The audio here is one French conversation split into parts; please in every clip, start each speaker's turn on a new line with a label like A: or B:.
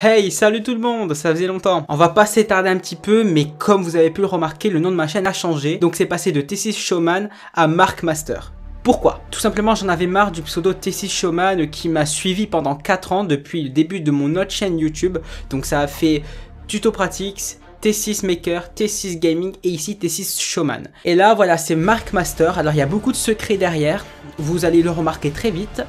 A: Hey, salut tout le monde, ça faisait longtemps. On va pas s'étarder un petit peu, mais comme vous avez pu le remarquer, le nom de ma chaîne a changé. Donc c'est passé de T6 Showman à Mark Master. Pourquoi? Tout simplement, j'en avais marre du pseudo T6 Showman qui m'a suivi pendant 4 ans depuis le début de mon autre chaîne YouTube. Donc ça a fait Tuto Pratics, T6 Maker, T6 Gaming et ici T6 Showman. Et là voilà, c'est Mark Master. Alors il y a beaucoup de secrets derrière, vous allez le remarquer très vite.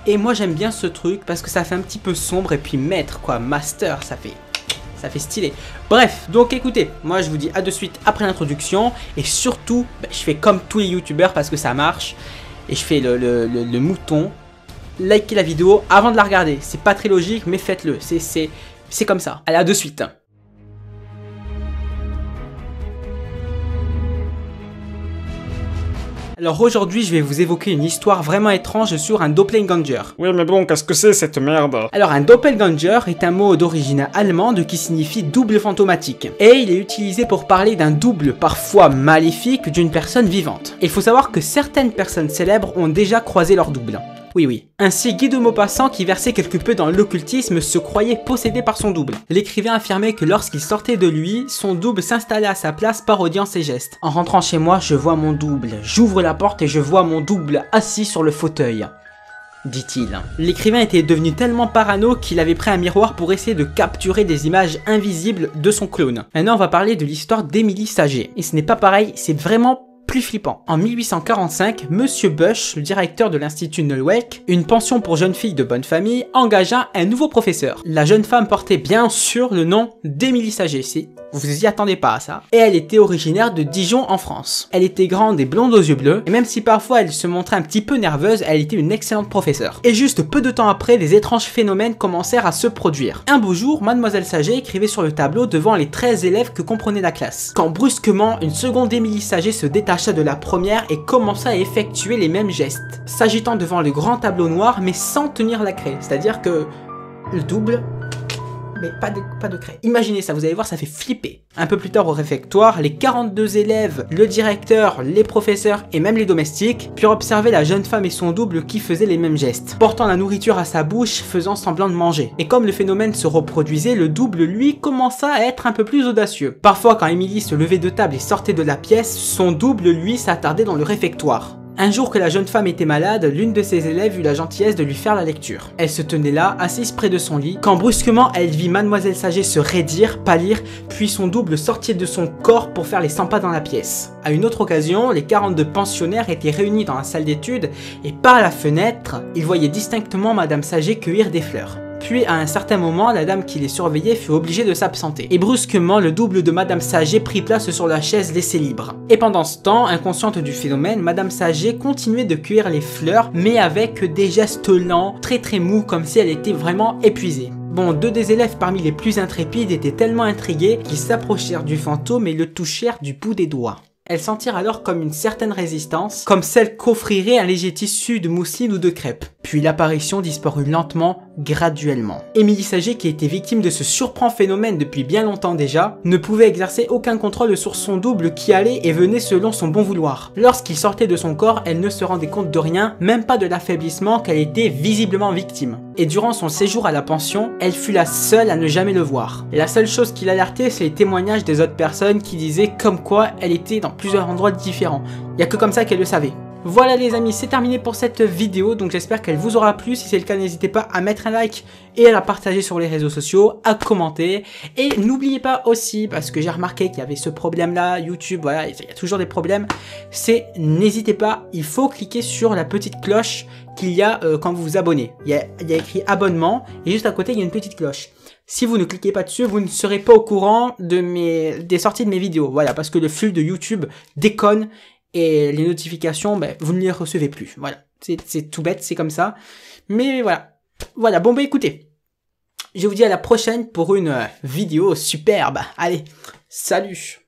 A: Et moi j'aime bien ce truc parce que ça fait un petit peu sombre et puis maître quoi, master, ça fait stylé. Bref, donc écoutez, moi je vous dis à de suite après l'introduction. Et surtout, je fais comme tous les youtubeurs parce que ça marche. Et je fais le mouton. Likez la vidéo avant de la regarder. C'est pas très logique mais faites-le, c'est comme ça. Allez, à de suite. Alors aujourd'hui, je vais vous évoquer une histoire vraiment étrange sur un doppelganger.
B: Oui, mais bon, qu'est-ce que c'est cette merde?
A: Alors un doppelganger est un mot d'origine allemande qui signifie double fantomatique. Et il est utilisé pour parler d'un double parfois maléfique d'une personne vivante. Il faut savoir que certaines personnes célèbres ont déjà croisé leur double. Oui. Ainsi, Guy de Maupassant, qui versait quelque peu dans l'occultisme, se croyait possédé par son double. L'écrivain affirmait que lorsqu'il sortait de lui, son double s'installait à sa place parodiant ses gestes. En rentrant chez moi, je vois mon double. J'ouvre la porte et je vois mon double assis sur le fauteuil, dit-il. L'écrivain était devenu tellement parano qu'il avait pris un miroir pour essayer de capturer des images invisibles de son clone. Maintenant, on va parler de l'histoire d'Émilie Saget. Et ce n'est pas pareil, c'est vraiment plus flippant. En 1845, Monsieur Bush, le directeur de l'Institut Nolwek, une pension pour jeunes filles de bonne famille, engagea un nouveau professeur. La jeune femme portait bien sûr le nom d'Émilie Saget, si vous vous y attendez pas à ça. Et elle était originaire de Dijon en France. Elle était grande et blonde aux yeux bleus, et même si parfois elle se montrait un petit peu nerveuse, elle était une excellente professeure. Et juste peu de temps après, des étranges phénomènes commencèrent à se produire. Un beau jour, Mademoiselle Saget écrivait sur le tableau devant les 13 élèves que comprenait la classe. Quand brusquement, une seconde Émilie Saget se détacha de la première et commença à effectuer les mêmes gestes, s'agitant devant le grand tableau noir mais sans tenir la craie, c'est-à-dire que le double, mais pas de craie. Imaginez ça, vous allez voir, ça fait flipper. Un peu plus tard au réfectoire, les 42 élèves, le directeur, les professeurs et même les domestiques purent observer la jeune femme et son double qui faisaient les mêmes gestes, portant la nourriture à sa bouche, faisant semblant de manger. Et comme le phénomène se reproduisait, le double lui commença à être un peu plus audacieux. Parfois quand Émilie se levait de table et sortait de la pièce, son double lui s'attardait dans le réfectoire. Un jour que la jeune femme était malade, l'une de ses élèves eut la gentillesse de lui faire la lecture. Elle se tenait là, assise près de son lit, quand brusquement elle vit Mademoiselle Saget se raidir, pâlir, puis son double sortir de son corps pour faire les 100 pas dans la pièce. À une autre occasion, les 42 pensionnaires étaient réunis dans la salle d'études et par la fenêtre, ils voyaient distinctement Madame Saget cueillir des fleurs. Puis à un certain moment, la dame qui les surveillait fut obligée de s'absenter. Et brusquement, le double de Madame Saget prit place sur la chaise laissée libre. Et pendant ce temps, inconsciente du phénomène, Madame Saget continuait de cueillir les fleurs, mais avec des gestes lents, très mous, comme si elle était vraiment épuisée. Bon, deux des élèves parmi les plus intrépides étaient tellement intrigués qu'ils s'approchèrent du fantôme et le touchèrent du bout des doigts. Elles sentirent alors comme une certaine résistance, comme celle qu'offrirait un léger tissu de mousseline ou de crêpe. Puis l'apparition disparut lentement, graduellement. Émilie Saget, qui était victime de ce surprenant phénomène depuis bien longtemps déjà, ne pouvait exercer aucun contrôle sur son double qui allait et venait selon son bon vouloir. Lorsqu'il sortait de son corps, elle ne se rendait compte de rien, même pas de l'affaiblissement qu'elle était visiblement victime. Et durant son séjour à la pension, elle fut la seule à ne jamais le voir. Et la seule chose qui l'alertait, c'est les témoignages des autres personnes qui disaient comme quoi elle était dans plusieurs endroits différents. Il n'y a que comme ça qu'elle le savait. Voilà les amis, c'est terminé pour cette vidéo, donc j'espère qu'elle vous aura plu. Si c'est le cas, n'hésitez pas à mettre un like et à la partager sur les réseaux sociaux, à commenter. Et n'oubliez pas aussi, parce que j'ai remarqué qu'il y avait ce problème-là, YouTube, voilà, il y a toujours des problèmes, c'est n'hésitez pas, il faut cliquer sur la petite cloche qu'il y a quand vous vous abonnez. Il y a écrit abonnement et juste à côté, il y a une petite cloche. Si vous ne cliquez pas dessus, vous ne serez pas au courant de des sorties de mes vidéos. Voilà, parce que le flux de YouTube déconne et les notifications, vous ne les recevez plus. Voilà, c'est tout bête, c'est comme ça. Mais voilà. Voilà, bon écoutez, je vous dis à la prochaine pour une vidéo superbe. Allez, salut!